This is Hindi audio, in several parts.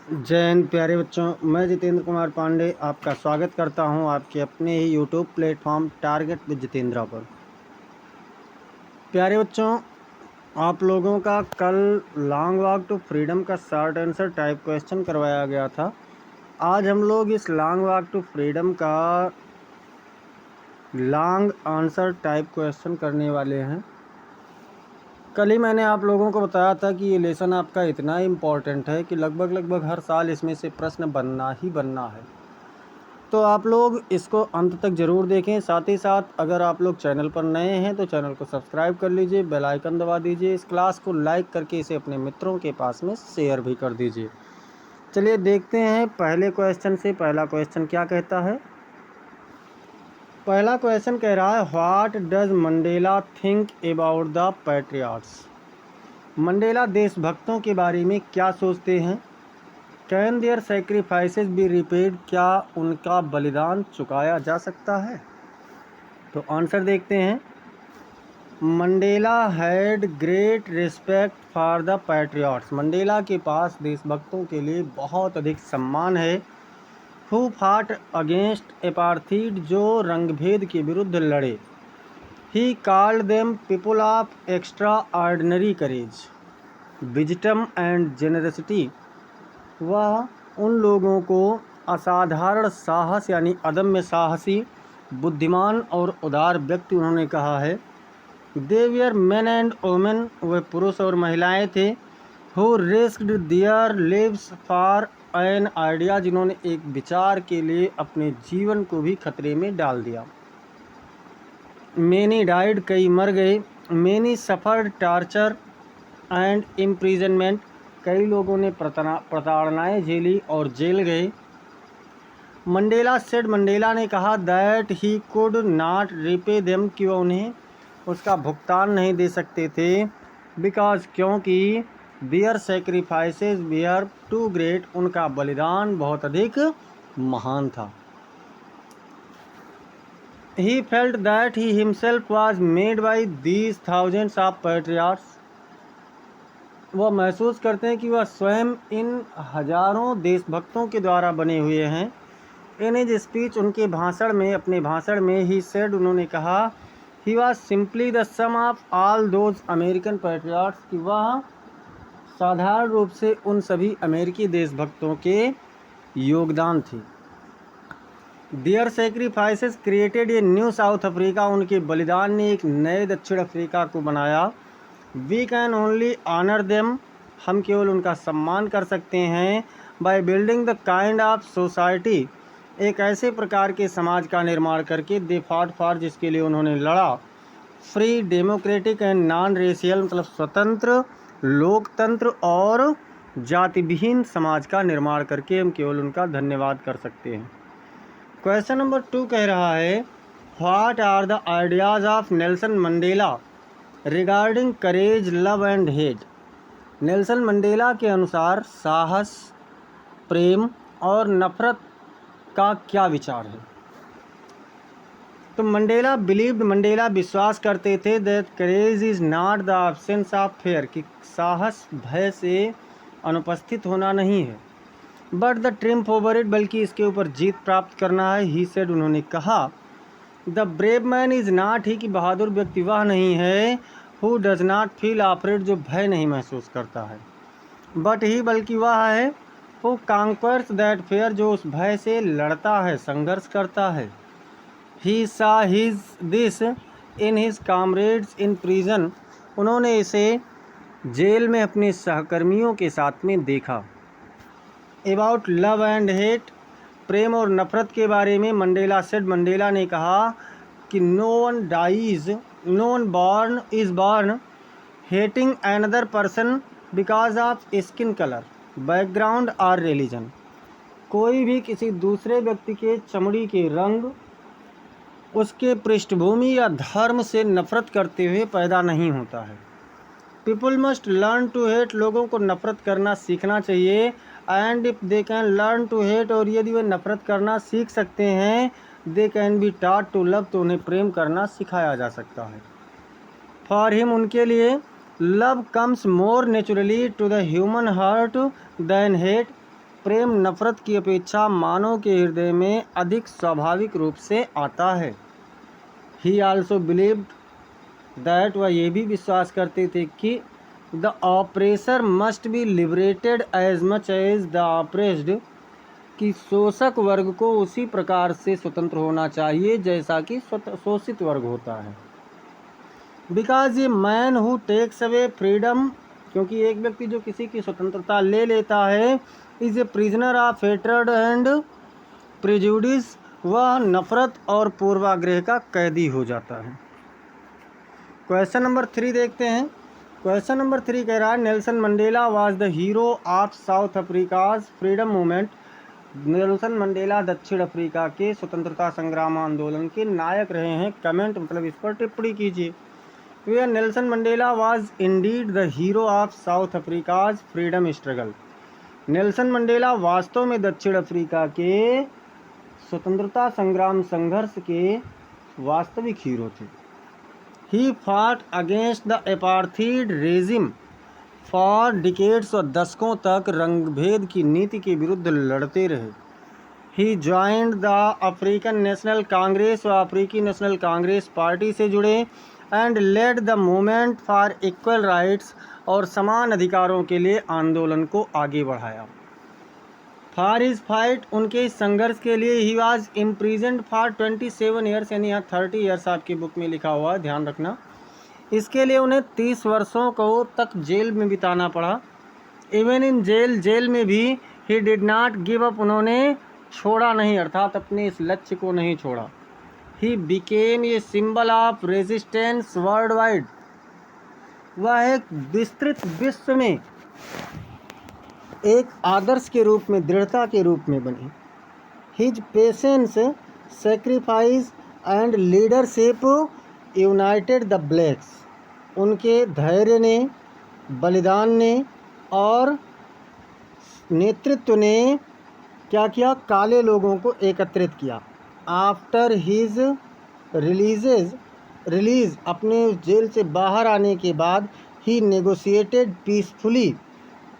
जय हिंद प्यारे बच्चों, मैं जितेंद्र कुमार पांडे आपका स्वागत करता हूं आपके अपने ही YouTube platform target with Jitendra पर। प्यारे बच्चों, आप लोगों का कल लॉन्ग वॉक टू फ्रीडम का शॉर्ट आंसर टाइप क्वेश्चन करवाया गया था। आज हम लोग इस लॉन्ग वॉक टू फ्रीडम का लॉन्ग आंसर टाइप क्वेश्चन करने वाले हैं। कल ही मैंने आप लोगों को बताया था कि ये लेसन आपका इतना इम्पोर्टेंट है कि लगभग हर साल इसमें से प्रश्न बनना ही बनना है। तो आप लोग इसको अंत तक ज़रूर देखें। साथ ही साथ अगर आप लोग चैनल पर नए हैं तो चैनल को सब्सक्राइब कर लीजिए, बेल आइकन दबा दीजिए, इस क्लास को लाइक करके इसे अपने मित्रों के पास में शेयर भी कर दीजिए। चलिए देखते हैं पहले क्वेश्चन से। पहला क्वेश्चन क्या कहता है? पहला क्वेश्चन कह रहा है, what does Mandela think about the patriots? Mandela देशभक्तों के बारे में क्या सोचते हैं? Can there sacrifices be repaid? क्या उनका बलिदान चुकाया जा सकता है? तो आंसर देखते हैं। Mandela had great respect for the patriots. Mandela के पास देशभक्तों के लिए बहुत अधिक सम्मान है। हु फाट अगेंस्ट एपार्थीड? जो रंगभेद के विरुद्ध लड़े। He called them people of extra ordinary courage, wisdom and generosity. वह उन लोगों को असाधारण साहस यानी अदम्य साहसी, बुद्धिमान और उदार व्यक्ति उन्होंने कहा है। They were men and women, वे पुरुष और महिलाएं थे। Who risked their lives for an idea, जिन्होंने एक विचार के लिए अपने जीवन को भी खतरे में डाल दिया। मैनी डाइड, कई मर गए। Many suffered torture and imprisonment, कई लोगों ने प्रताड़नाएँ झेली और जेल गए। मंडेला सेड, मंडेला ने कहा, that he could not repay them, कि वह उन्हें उसका भुगतान नहीं दे सकते थे। बिकॉज, क्योंकि their sacrifices were too great, उनका बलिदान बहुत अधिक महान था। He felt that he himself was made by these thousands of patriots, वह महसूस करते हैं कि वह स्वयं इन हजारों देशभक्तों के द्वारा बने हुए हैं। इन हिज स्पीच, उनके भाषण में, अपने भाषण में, ही सेड, उन्होंने कहा, he was simply the sum of all those American patriots, कि वह साधारण रूप से उन सभी अमेरिकी देशभक्तों के योगदान थे। Their sacrifices created a new South Africa, उनके बलिदान ने एक नए दक्षिण अफ्रीका को बनाया। We can only honour them, हम केवल उनका सम्मान कर सकते हैं। By building the kind of society, एक ऐसे प्रकार के समाज का निर्माण करके। दे फॉट फॉर, जिसके लिए उन्होंने लड़ा। Free, democratic and non racial, मतलब स्वतंत्र, लोकतंत्र और जाति विहीन समाज का निर्माण करके हम केवल उनका धन्यवाद कर सकते हैं। क्वेश्चन नंबर 2 कह रहा है, what are the ideas of Nelson Mandela regarding courage, love and hate? Nelson Mandela के अनुसार साहस, प्रेम और नफरत का क्या विचार है? तो मंडेला बिलीव्ड, मंडेला विश्वास करते थे, that courage is not the absence of fair, कि साहस भय से अनुपस्थित होना नहीं है। But the triumph over it, बल्कि इसके ऊपर जीत प्राप्त करना है। ही सेड, उन्होंने कहा, the brave man is not, he, कि बहादुर व्यक्ति वह नहीं है, who does not feel afraid, जो भय नहीं महसूस करता है। बट ही, बल्कि वह है, हु कॉन्क्वर्स दैट फेयर, जो उस भय से लड़ता है, संघर्ष करता है। He saw his this in his comrades in prison, उन्होंने इसे जेल में अपने सहकर्मियों के साथ में देखा। अबाउट लव एंड हेट, प्रेम और नफरत के बारे में, मंडेला सेड, मंडेला ने कहा कि no one dies, no one born is born hating another person because of skin colour, background और रिलीजन, कोई भी किसी दूसरे व्यक्ति के चमड़ी के रंग, उसके पृष्ठभूमि या धर्म से नफरत करते हुए पैदा नहीं होता है। People must learn to hate, लोगों को नफरत करना सीखना चाहिए। And if they can learn to hate, और यदि वे नफरत करना सीख सकते हैं, they can be taught to love, तो उन्हें प्रेम करना सिखाया जा सकता है। फॉर हिम, उनके लिए, love comes more naturally to the human heart than hate, प्रेम नफरत की अपेक्षा मानव के हृदय में अधिक स्वाभाविक रूप से आता है। ही आल्सो बिलीव्ड दैट, वह ये भी विश्वास करते थे कि the oppressor must be liberated as much as the oppressed, कि शोषक वर्ग को उसी प्रकार से स्वतंत्र होना चाहिए जैसा कि शोषित वर्ग होता है। Because a man who takes away freedom, क्योंकि एक व्यक्ति जो किसी की स्वतंत्रता ले लेता है, is a prisoner of hatred and prejudice, वह नफरत और पूर्वाग्रह का कैदी हो जाता है। क्वेश्चन नंबर 3 देखते हैं। क्वेश्चन नंबर 3 कह रहा है Nelson Mandela was the hero of South Africa's freedom movement. Nelson Mandela दक्षिण अफ्रीका के स्वतंत्रता संग्राम आंदोलन के नायक रहे हैं। कमेंट मतलब इस पर टिप्पणी कीजिए। Were Nelson Mandela was indeed the hero of South Africa's freedom struggle. नेल्सन मंडेला वास्तव में दक्षिण अफ्रीका के स्वतंत्रता संग्राम संघर्ष के वास्तविक हीरो थे। He fought against the apartheid regime for decades, और दशकों तक रंगभेद की नीति के विरुद्ध लड़ते रहे। He joined the African National Congress, व अफ्रीकी नेशनल कांग्रेस पार्टी से जुड़े, and led the movement for equal rights, और समान अधिकारों के लिए आंदोलन को आगे बढ़ाया। फॉर हिज फाइट, उनके इस संघर्ष के लिए he was imprisoned for 27 years, यानी यहाँ 30 ईयर्स आपकी बुक में लिखा हुआ है, ध्यान रखना। इसके लिए उन्हें 30 वर्षों को तक जेल में बिताना पड़ा। इवन इन जेल में भी he did not give up, उन्होंने छोड़ा नहीं, अर्थात अपने इस लक्ष्य को नहीं छोड़ा। He became a symbol of resistance world wide, वह एक विस्तृत विश्व में एक आदर्श के रूप में, दृढ़ता के रूप में बनी। His patience, sacrifice and leadership United the blacks, उनके धैर्य ने, बलिदान ने और नेतृत्व ने क्या किया, काले लोगों को एकत्रित किया। आफ्टर हिज रिलीज, अपने जेल से बाहर आने के बाद, ही नेगोशिएटेड पीसफुली,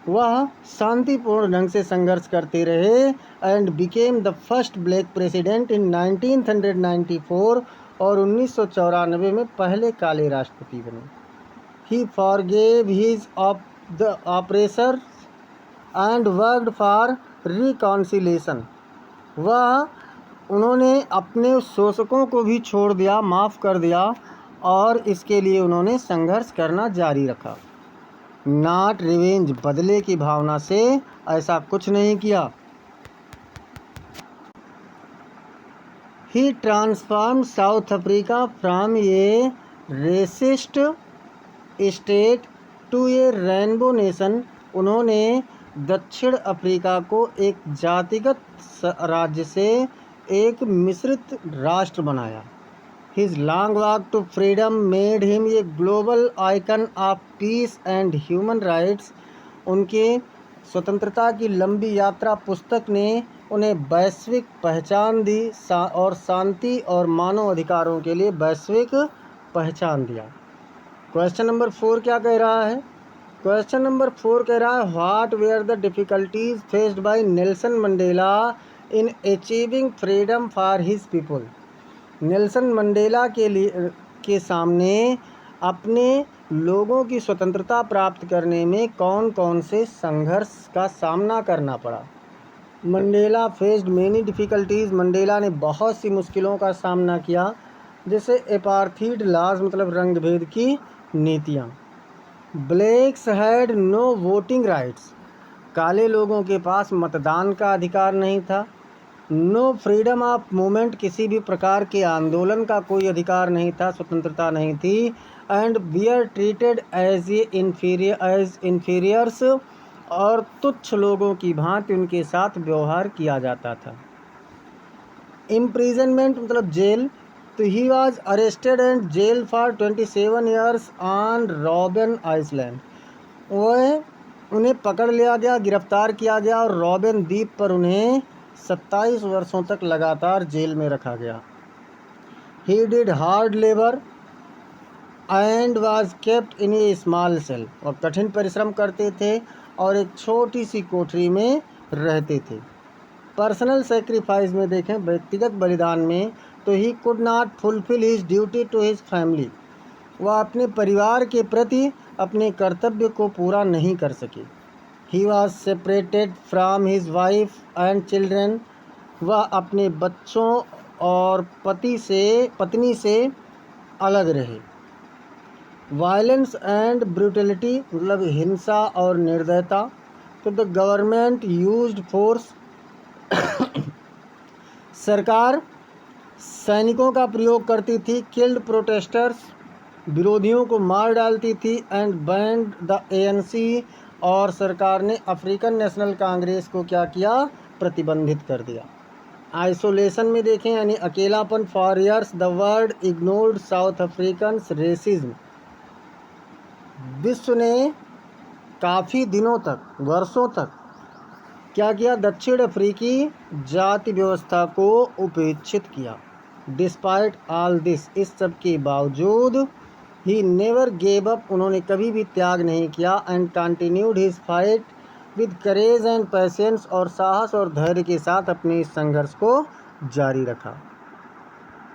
वह शांतिपूर्ण ढंग से संघर्ष करते रहे। And became the first black president in 1994, और 1994 में पहले काले राष्ट्रपति बने। He forgave his the oppressor and worked for reconciliation, उन्होंने अपने शोषकों को भी छोड़ दिया, माफ़ कर दिया, और इसके लिए उन्होंने संघर्ष करना जारी रखा। नॉट रिवेंज, बदले की भावना से ऐसा कुछ नहीं किया। He transform South Africa from a racist state to a rainbow nation, उन्होंने दक्षिण अफ्रीका को एक जातिगत राज्य से एक मिश्रित राष्ट्र बनाया। His long walk to freedom made him a global icon of peace and human rights, उनके स्वतंत्रता की लंबी यात्रा पुस्तक ने उन्हें वैश्विक पहचान दी और शांति और मानव अधिकारों के लिए वैश्विक पहचान दिया। क्वेश्चन नंबर 4 क्या कह रहा है? क्वेश्चन नंबर 4 कह रहा है what were the difficulties faced by Nelson Mandela in achieving freedom for his people. Nelson Mandela के सामने अपने लोगों की स्वतंत्रता प्राप्त करने में कौन कौन से संघर्ष का सामना करना पड़ा। Mandela faced many difficulties, Mandela ने बहुत सी मुश्किलों का सामना किया, जैसे एपार्थीड लॉज मतलब रंग भेद की नीतियाँ। Blacks had no voting rights, काले लोगों के पास मतदान का अधिकार नहीं था। नो फ्रीडम ऑफ मूवमेंट, किसी भी प्रकार के आंदोलन का कोई अधिकार नहीं था, स्वतंत्रता नहीं थी। And we are treated as inferiors, और तुच्छ लोगों की भांति उनके साथ व्यवहार किया जाता था। इम्प्रिजनमेंट मतलब जेल, तो he was arrested and jail for 27 years on Robben Island, वह उन्हें पकड़ लिया गया, गिरफ्तार किया गया और रॉबिन द्वीप पर उन्हें 27 वर्षों तक लगातार जेल में रखा गया। He did hard labour and was kept in a small cell, और कठिन परिश्रम करते थे और एक छोटी सी कोठरी में रहते थे। पर्सनल सेक्रीफाइस में देखें, व्यक्तिगत बलिदान में, तो he could not fulfil his duty to his family, वह अपने परिवार के प्रति अपने कर्तव्य को पूरा नहीं कर सके। He was separated from his wife and children, वह अपने बच्चों और पत्नी से अलग रहे। वायलेंस एंड ब्रूटलिटी मतलब हिंसा और निर्दयता, तो द गवर्नमेंट यूज्ड फोर्स, सरकार सैनिकों का प्रयोग करती थी, किल्ड प्रोटेस्टर्स, विरोधियों को मार डालती थी, एंड बैंड द ANC, और सरकार ने अफ्रीकन नेशनल कांग्रेस को क्या किया, प्रतिबंधित कर दिया। आइसोलेशन में देखें यानी अकेलापन, for years the world ignored south African racism, विश्व ने काफ़ी दिनों तक, वर्षों तक क्या किया, दक्षिण अफ्रीकी जाति व्यवस्था को उपेक्षित किया। डिस्पाइट ऑल दिस, इस सब के बावजूद, ही नेवर गेव अप, उन्होंने कभी भी त्याग नहीं किया, and continued his fight with courage and patience, और साहस और धैर्य के साथ अपने इस संघर्ष को जारी रखा।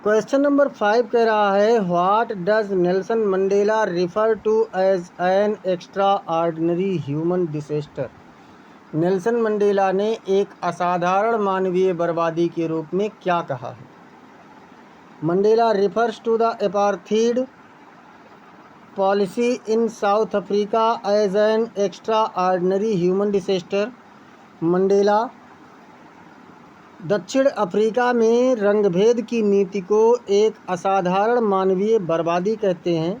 क्वेश्चन नंबर 5 कह रहा है, what does Nelson Mandela refer to as an extraordinary human disaster, Nelson Mandela ने एक असाधारण मानवीय बर्बादी के रूप में क्या कहा है। Mandela refers to the apartheid policy in South Africa as an extraordinary human disaster, Mandela दक्षिण अफ्रीका में रंगभेद की नीति को एक असाधारण मानवीय बर्बादी कहते हैं।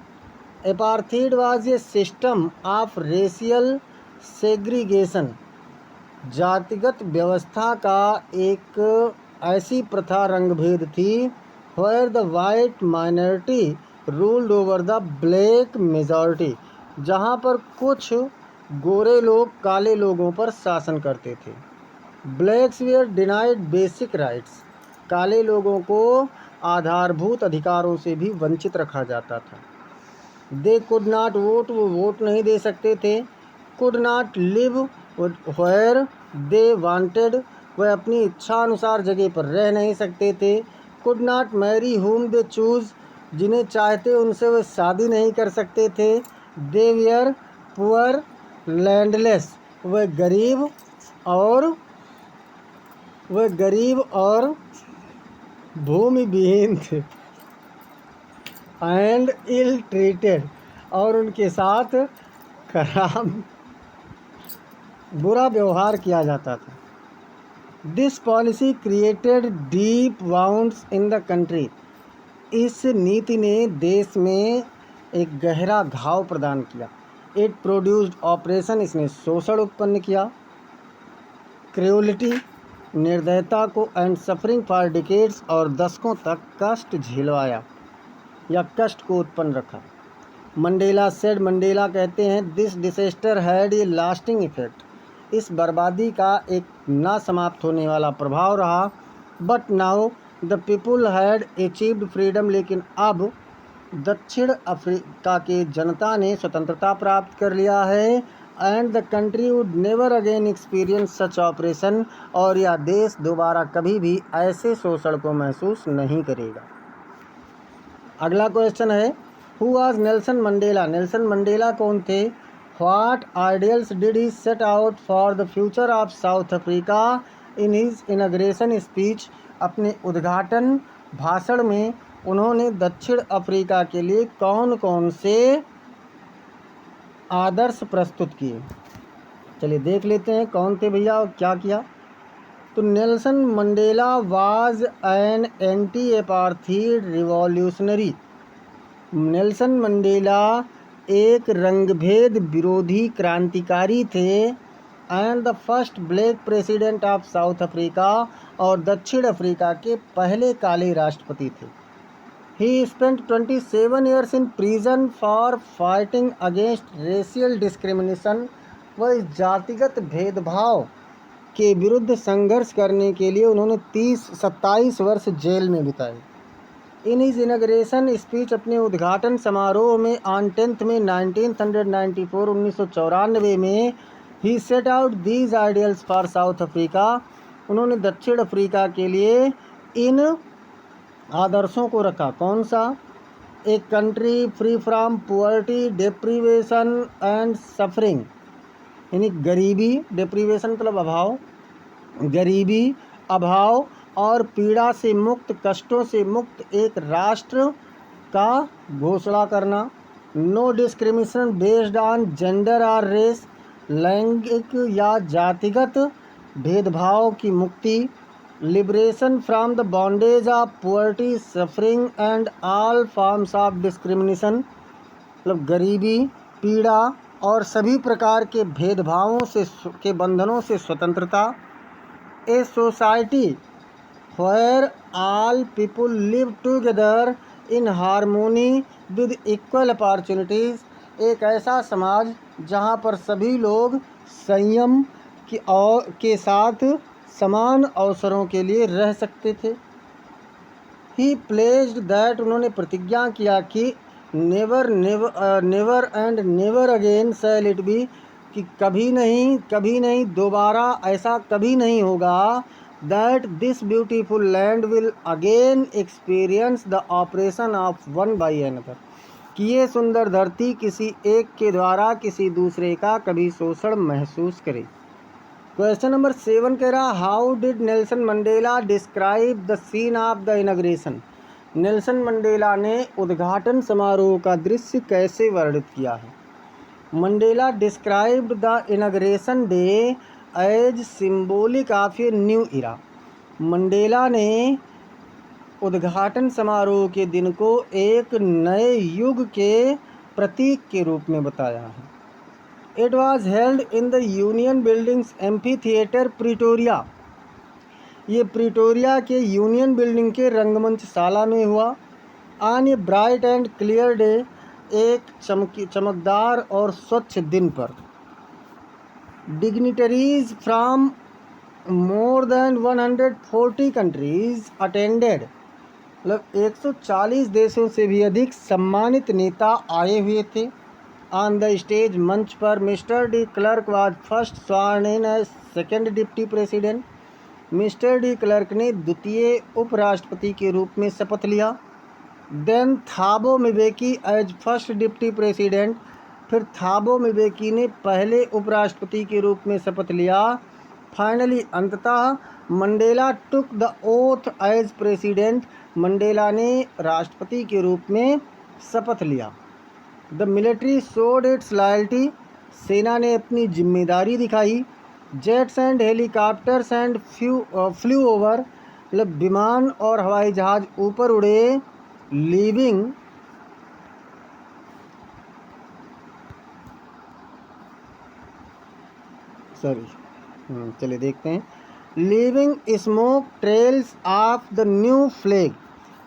Apartheid was a system of racial segregation, जातिगत व्यवस्था का एक ऐसी प्रथा रंगभेद थी, where the white minority ruled over the black majority, जहाँ पर कुछ गोरे लोग काले लोगों पर शासन करते थे। Blacks were denied basic rights, काले लोगों को आधारभूत अधिकारों से भी वंचित रखा जाता था। दे कुड नॉट वोट, वो वोट नहीं दे सकते थे। Could not live where they wanted, वह अपनी इच्छा अनुसार जगह पर रह नहीं सकते थे। कुड नॉट मैरी हुम दे चूज़, जिन्हें चाहते उनसे वे शादी नहीं कर सकते थे। दे वेयर पुअर लैंडलेस, वह गरीब और भूमिविहीन थे। एंड इल ट्रीटेड, और उनके साथ खराब बुरा व्यवहार किया जाता था। This policy created deep wounds in the country, इस नीति ने देश में एक गहरा घाव प्रदान किया। इट प्रोड्यूस्ड ऑपरेशन, इसने शोषण उत्पन्न किया। क्रूएलिटी, निर्दयता को, एंड सफरिंग फॉर डिकेड्स, और दशकों तक कष्ट झेलवाया या कष्ट को उत्पन्न रखा। मंडेला सेड, मंडेला कहते हैं, this disaster had a lasting effect, इस बर्बादी का एक ना समाप्त होने वाला प्रभाव रहा। But now the people had achieved freedom, लेकिन अब दक्षिण अफ्रीका के जनता ने स्वतंत्रता प्राप्त कर लिया है। And the country would never again experience such operation, और यह देश दोबारा कभी भी ऐसे शोषण को महसूस नहीं करेगा। अगला क्वेश्चन है, who was Nelson Mandela, Nelson Mandela कौन थे। What ideals did he set out for the future of south Africa in his inauguration speech, अपने उद्घाटन भाषण में उन्होंने दक्षिण अफ्रीका के लिए कौन कौन से आदर्श प्रस्तुत किए। चलिए देख लेते हैं कौन थे भैया और क्या किया। तो Nelson Mandela was an anti apartheid revolutionary, Nelson Mandela एक रंगभेद विरोधी क्रांतिकारी थे। And the first black president of south Africa, और दक्षिण अफ्रीका के पहले काले राष्ट्रपति थे। ही spent 27 years in prison for fighting against racial discrimination, वह जातिगत भेदभाव के विरुद्ध संघर्ष करने के लिए उन्होंने 27 वर्ष जेल में बिताए। इन हिज इनॉग्रेशन स्पीच, अपने उद्घाटन समारोह में ऑन 10 में 1994 1994 में he set out these ideals for South Africa, उन्होंने दक्षिण अफ्रीका के लिए इन आदर्शों को रखा। कौन सा? A country free from poverty, deprivation and suffering, यानी गरीबी, डिप्रीवेशन मतलब अभाव, गरीबी, अभाव और पीड़ा से मुक्त, कष्टों से मुक्त एक राष्ट्र का घोषणा करना। No discrimination based on gender और रेस, लैंगिक या जातिगत भेदभाव की मुक्ति। Liberation from the bondage of poverty, suffering and all forms of discrimination, मतलब गरीबी, पीड़ा और सभी प्रकार के भेदभावों से के बंधनों से स्वतंत्रता। A society where all people live together in harmony with equal opportunities, एक ऐसा समाज जहाँ पर सभी लोग संयम के साथ समान अवसरों के लिए रह सकते थे। ही प्लेज्ड दैट, उन्होंने प्रतिज्ञा किया कि never and never again shall it be, कि कभी नहीं दोबारा ऐसा कभी नहीं होगा। That this beautiful land will again experience the oppression of one by another, कि ये सुंदर धरती किसी एक के द्वारा किसी दूसरे का कभी शोषण महसूस करे। क्वेश्चन नंबर 7 कह रहा, how did Nelson Mandela describe the scene of the inauguration, Nelson Mandela ने उद्घाटन समारोह का दृश्य कैसे वर्णित किया है। Mandela described the inauguration day as symbolic of a new era, Mandela ने उद्घाटन समारोह के दिन को एक नए युग के प्रतीक के रूप में बताया है। It was held in the union buildings amphi theatre Pretoria, ये प्रिटोरिया के यूनियन बिल्डिंग के रंगमंच शाला में हुआ। On a bright and clear day, एक चमकदार और स्वच्छ दिन पर। Dignitaries from more than 140 countries attended, मतलब 140 देशों से भी अधिक सम्मानित नेता आए हुए थे। ऑन द स्टेज, मंच पर, mister de Klerk was first sworn in as second deputy president, mister de Klerk ने द्वितीय उपराष्ट्रपति के रूप में शपथ लिया। Then Thabo Mbeki as first deputy president, फिर थाबो मिबेकी ने पहले उपराष्ट्रपति के रूप में शपथ लिया। फाइनली, अंततः Mandela took the oath as president, Mandela ने राष्ट्रपति के रूप में शपथ लिया। The military showed its loyalty, सेना ने अपनी जिम्मेदारी दिखाई। Jets and helicopters and flew over, मतलब विमान और हवाई जहाज ऊपर उड़े। लीविंग चलिए देखते हैं। Leaving smoke trails of the new flag,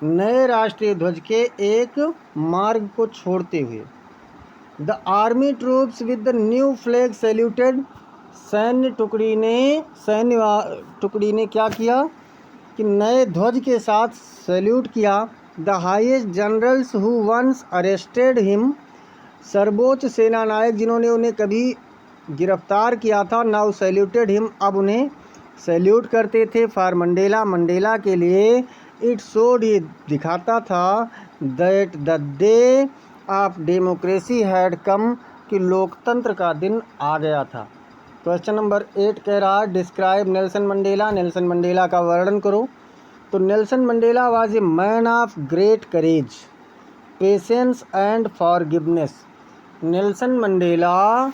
नए राष्ट्रीय ध्वज के एक मार्ग को छोड़ते हुए। The army troops with the new flag saluted, सैन्य टुकड़ी ने क्या किया कि नए ध्वज के साथ सैल्यूट किया। The highest generals who once arrested him, सर्वोच्च सेना नायक जिन्होंने उन्हें कभी गिरफ्तार किया था, नाउ सैल्यूटेड हिम, अब उन्हें सैल्यूट करते थे। फॉर मंडेला, मंडेला के लिए। इट शोड, ये दिखाता था, that the day of democracy had come, कि लोकतंत्र का दिन आ गया था। क्वेश्चन नंबर 8 कह रहा, describe Nelson Mandela, Nelson Mandela का वर्णन करो। तो Nelson Mandela was a man of great courage, patience and forgiveness, Nelson Mandela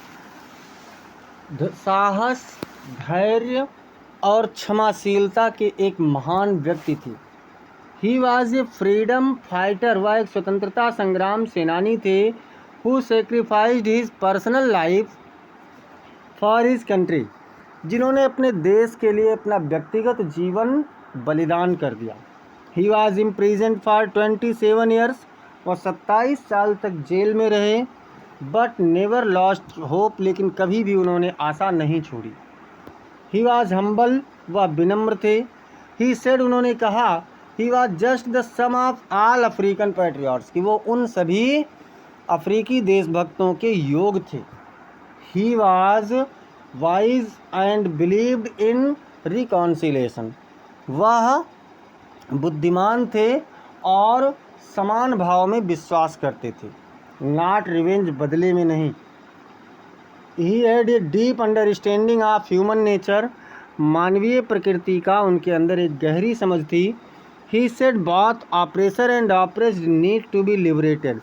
साहस, धैर्य और क्षमाशीलता के एक महान व्यक्ति थे। He was a freedom fighter, वह एक स्वतंत्रता संग्राम सेनानी थे। Who sacrificed his personal life for his country, जिन्होंने अपने देश के लिए अपना व्यक्तिगत जीवन बलिदान कर दिया। He was imprisoned for 27 years, वह 27 साल तक जेल में रहे। बट नेवर लॉस्ट होप, लेकिन कभी भी उन्होंने आशा नहीं छोड़ी। ही वॉज हम्बल, वह विनम्र थे। ही सेड, उन्होंने कहा, he was just the sum of all African patriots, कि वो उन सभी अफ्रीकी देशभक्तों के योग थे। He was wise and believed in reconciliation. वह बुद्धिमान थे और समान भाव में विश्वास करते थे, नॉट रिवेंज, बदले में नहीं। He had a deep understanding of human nature, मानवीय प्रकृति का उनके अंदर एक गहरी समझ थी। He said both oppressor and oppressed need to be liberated.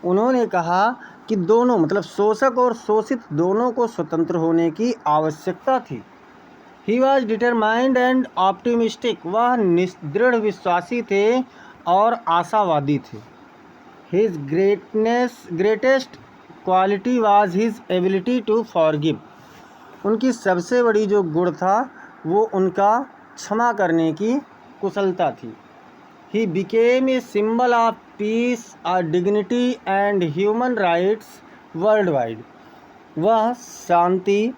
उन्होंने कहा कि दोनों मतलब शोषक और शोषित दोनों को स्वतंत्र होने की आवश्यकता थी। He was determined and optimistic. वह दृढ़ विश्वासी थे और आशावादी थे। His greatest quality was his ability to forgive. उनकी सबसे बड़ी जो गुण था वो उनका क्षमा करने की कुशलता थी। He became a symbol of peace, dignity and human rights world wide. वह शांति,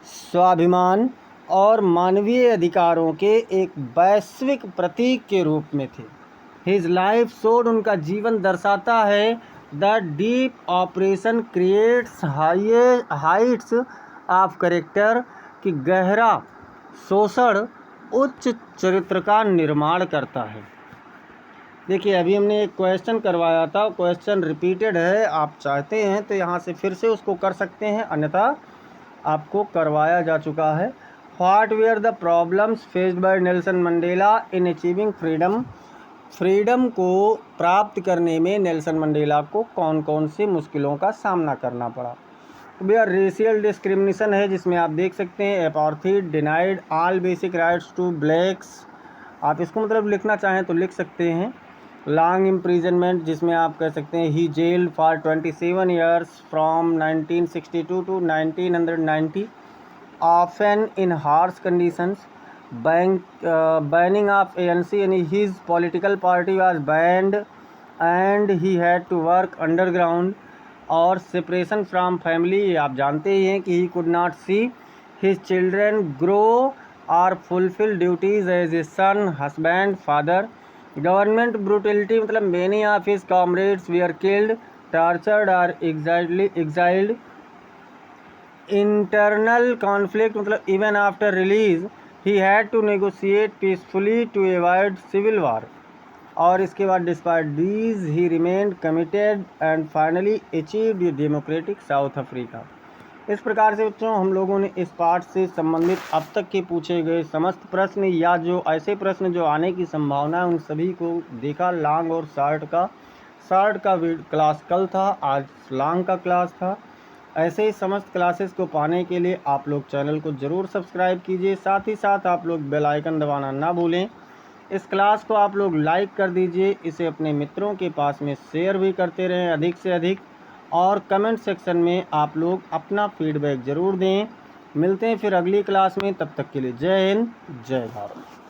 स्वाभिमान और मानवीय अधिकारों के एक वैश्विक प्रतीक के रूप में थे। हिज लाइफ शोड, उनका जीवन दर्शाता है, the deep operation creates Heights of character, कि गहरा शोषण उच्च चरित्र का निर्माण करता है। देखिए अभी हमने एक क्वेश्चन करवाया था, क्वेश्चन रिपीटेड है, आप चाहते हैं तो यहाँ से फिर से उसको कर सकते हैं, अन्यथा आपको करवाया जा चुका है। What were the problems faced by Nelson Mandela in achieving freedom. Freedom को प्राप्त करने में नेल्सन मंडेला को कौन कौन सी मुश्किलों का सामना करना पड़ा। तो भैया रेशियल डिस्क्रिमिनेशन है, जिसमें आप देख सकते हैं apartheid, denied all basic rights to blacks. आप इसको मतलब लिखना चाहें तो लिख सकते हैं। लॉन्ग इम्प्रिजनमेंट, जिसमें आप कह सकते हैं he jailed for 27 years from 1962 to 1990, often in harsh conditions. Banning of ANC and his political party was banned and he had to work underground। और separation from family, आप जानते ही हैं कि he could not see his children grow or fulfill duties as a son, husband, father। Government brutality, मतलब many of his comrades were killed, tortured or exiled। Internal conflict, मतलब even after release he had to negotiate peacefully to avoid civil war। और इसके बाद despite these he remained committed and finally achieved a democratic South Africa। इस प्रकार से बच्चों हम लोगों ने इस पाठ से संबंधित अब तक के पूछे गए समस्त प्रश्न या जो ऐसे प्रश्न जो आने की संभावना है उन सभी को देखा। लॉन्ग और शार्ट का क्लास कल था, आज लॉन्ग का क्लास था। ऐसे ही समस्त क्लासेस को पाने के लिए आप लोग चैनल को ज़रूर सब्सक्राइब कीजिए, साथ ही साथ आप लोग बेल आइकन दबाना ना भूलें। इस क्लास को आप लोग लाइक कर दीजिए, इसे अपने मित्रों के पास में शेयर भी करते रहें अधिक से अधिक, और कमेंट सेक्शन में आप लोग अपना फीडबैक ज़रूर दें। मिलते हैं फिर अगली क्लास में, तब तक के लिए जय हिंद, जय भारत।